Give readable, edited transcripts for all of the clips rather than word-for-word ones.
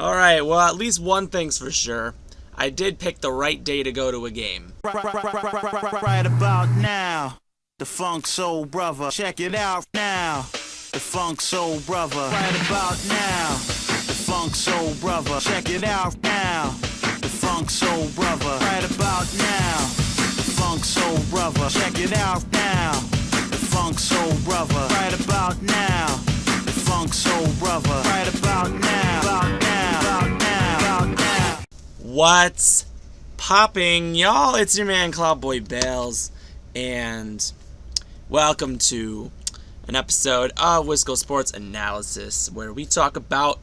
Alright, well, at least one thing's for sure. I did pick the right day to go to a game. Right about now, the Funk Soul Brother. Check it out now, the Funk Soul Brother. Right about now, the Funk Soul Brother. Check it out now, the Funk Soul Brother. Right about now, the Funk Soul Brother. Check it out now, the Funk Soul Brother. Right about now, the Funk Soul Brother. Right about now, about now, about now, about now. What's popping, y'all? It's your man Cloudboy Bales, and welcome to an episode of Wisco Sports Analysis, where we talk about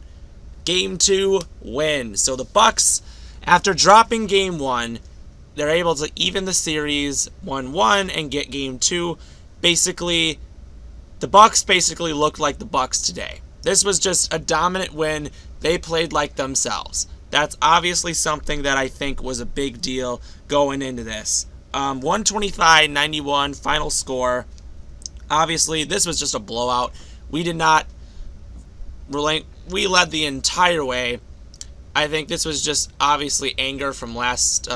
Game 2 win. So the Bucks, after dropping Game 1, they're able to even the series 1-1 and get Game 2. Basically, the Bucks basically look like the Bucks today. This was just a dominant win. They played like themselves. That's obviously something that I think was a big deal going into this. 125-91 final score. Obviously, this was just a blowout. We did not relate. We led the entire way. I think this was just obviously anger from last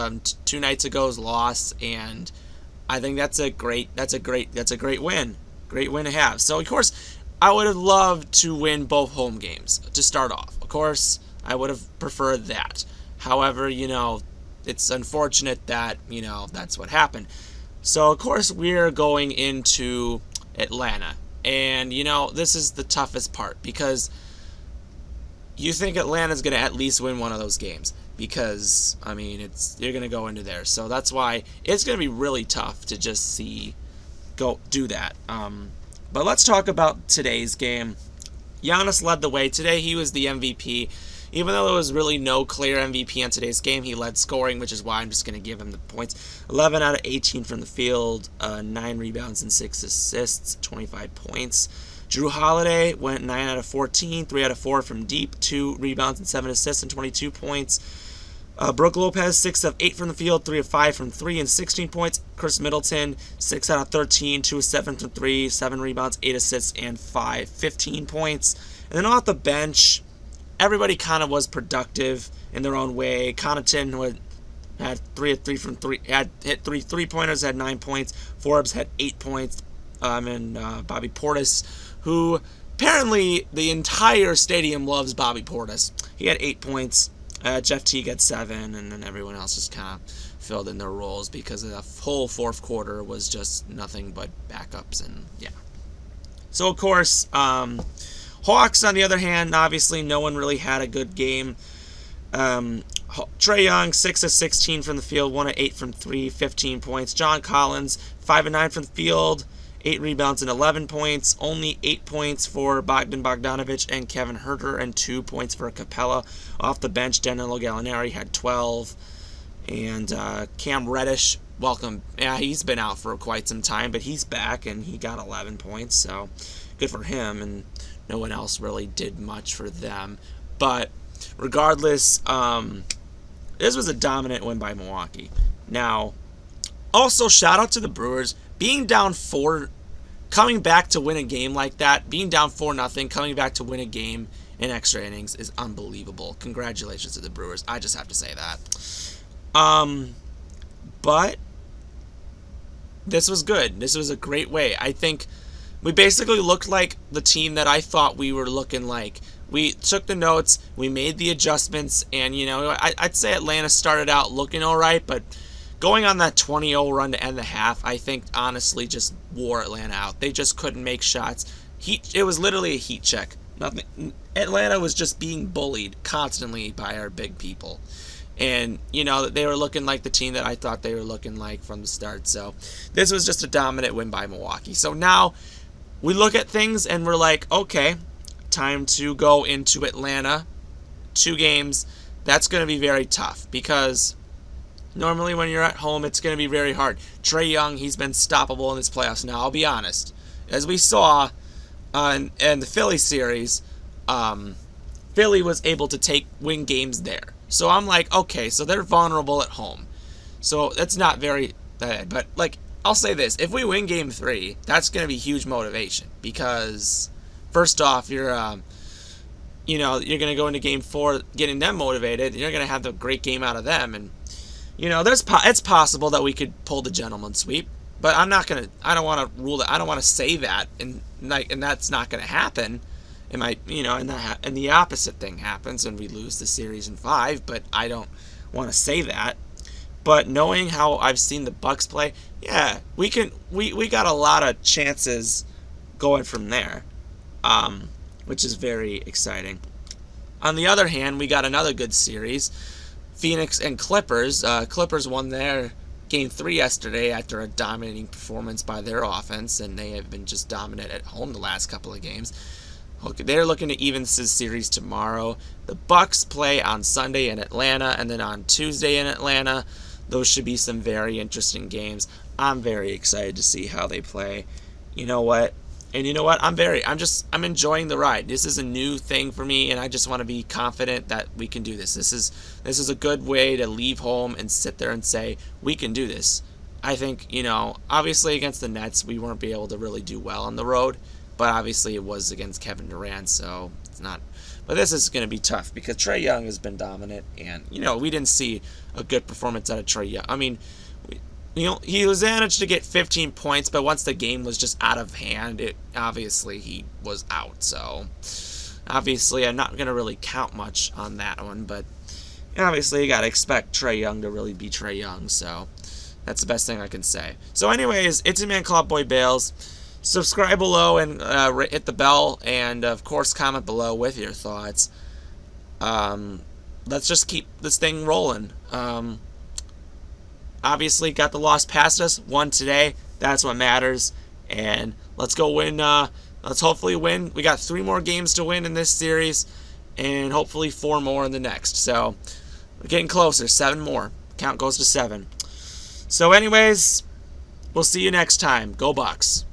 2 nights ago's loss, and I think that's a great win. Great win to have. So of course, I would have loved to win both home games to start off. Of course, I would have preferred that. However, it's unfortunate that, that's what happened. So, of course, we're going into Atlanta. And, this is the toughest part because you think Atlanta's going to at least win one of those games because, you're going to go into there. So that's why it's going to be really tough to just do that. But let's talk about today's game. Giannis led the way. Today he was the MVP. Even though there was really no clear MVP on today's game, he led scoring, which is why I'm just going to give him the points. 11 out of 18 from the field, 9 rebounds and 6 assists, 25 points. Drew Holiday went 9 out of 14, 3 out of 4 from deep, 2 rebounds and 7 assists and 22 points. Brook Lopez, 6 of 8 from the field, 3 of 5 from 3 and 16 points. Chris Middleton, 6 out of 13, 2 of 7 from 3, 7 rebounds, 8 assists, and 15 points. And then off the bench, everybody kind of was productive in their own way. Connaughton had 3 of 3 from 3, had hit 3 3-pointers, had 9 points. Forbes had 8 points. And Bobby Portis, who apparently the entire stadium loves Bobby Portis. He had 8 points. Jeff Teague had 7, and then everyone else just kind of filled in their roles because the whole fourth quarter was just nothing but backups, and yeah. So, of course, Hawks, on the other hand, obviously no one really had a good game. Trae Young, 6 of 16 from the field, 1 of 8 from 3, 15 points. John Collins, 5 of 9 from the field, 8 rebounds and 11 points. Only 8 points for Bogdan Bogdanovic and Kevin Huerter, and 2 points for Capella. Off the bench, Danilo Gallinari had 12. And Cam Reddish, welcome. Yeah, he's been out for quite some time, but he's back, and he got 11 points. So good for him, and no one else really did much for them. But regardless, this was a dominant win by Milwaukee. Now, also shout out to the Brewers. Being down 4, coming back to win a game like that, being down 4-0, coming back to win a game in extra innings is unbelievable. Congratulations to the Brewers. I just have to say that. But this was good. This was a great way. I think we basically looked like the team that I thought we were looking like. We took the notes, we made the adjustments, and, I'd say Atlanta started out looking all right, but going on that 20-0 run to end the half, I think, honestly, just wore Atlanta out. They just couldn't make shots. It was literally a heat check. Atlanta was just being bullied constantly by our big people. And, they were looking like the team that I thought they were looking like from the start. So this was just a dominant win by Milwaukee. So now we look at things and we're like, okay, time to go into Atlanta. 2 games. That's going to be very tough because normally when you're at home, it's going to be very hard. Trae Young, he's been stoppable in this playoffs. Now, I'll be honest. As we saw in the Philly series, Philly was able to win games there. So I'm like, okay, so they're vulnerable at home. So that's not very bad. But, I'll say this. If we win Game 3, that's going to be huge motivation because, first off, you're you're going to go into game 4 getting them motivated. You're going to have the great game out of them. And, it's possible that we could pull the gentleman sweep. But I don't want to rule that. I don't want to say that. And that's not going to happen. It might, and the opposite thing happens and we lose the series in 5. But I don't want to say that. But knowing how I've seen the Bucks play, yeah, we got a lot of chances going from there, which is very exciting. On the other hand, we got another good series, Phoenix and Clippers. Clippers won their Game 3 yesterday after a dominating performance by their offense, and they have been just dominant at home the last couple of games. They're looking to even this series tomorrow. The Bucks play on Sunday in Atlanta, and then on Tuesday in Atlanta. Those should be some very interesting games. I'm very excited to see how they play. You know what? And you know what? I'm enjoying the ride. This is a new thing for me, and I just want to be confident that we can do this. This is a good way to leave home and sit there and say, we can do this. I think, obviously against the Nets, we weren't able to really do well on the road, but obviously it was against Kevin Durant, so it's not. But this is going to be tough because Trae Young has been dominant, and, we didn't see a good performance out of Trae Young. I mean, he was managed to get 15 points, but once the game was just out of hand, obviously he was out. So, obviously, I'm not going to really count much on that one, but obviously you got to expect Trae Young to really be Trae Young, so that's the best thing I can say. So, anyways, it's your man Clubboy Bales. Subscribe below and hit the bell, and of course comment below with your thoughts. Let's just keep this thing rolling. Obviously got the loss past us, won today, that's what matters, and let's go win. Let's hopefully win. We got 3 more games to win in this series, and hopefully 4 more in the next. So we're getting closer, 7 more. Count goes to 7. So anyways, we'll see you next time. Go Bucks.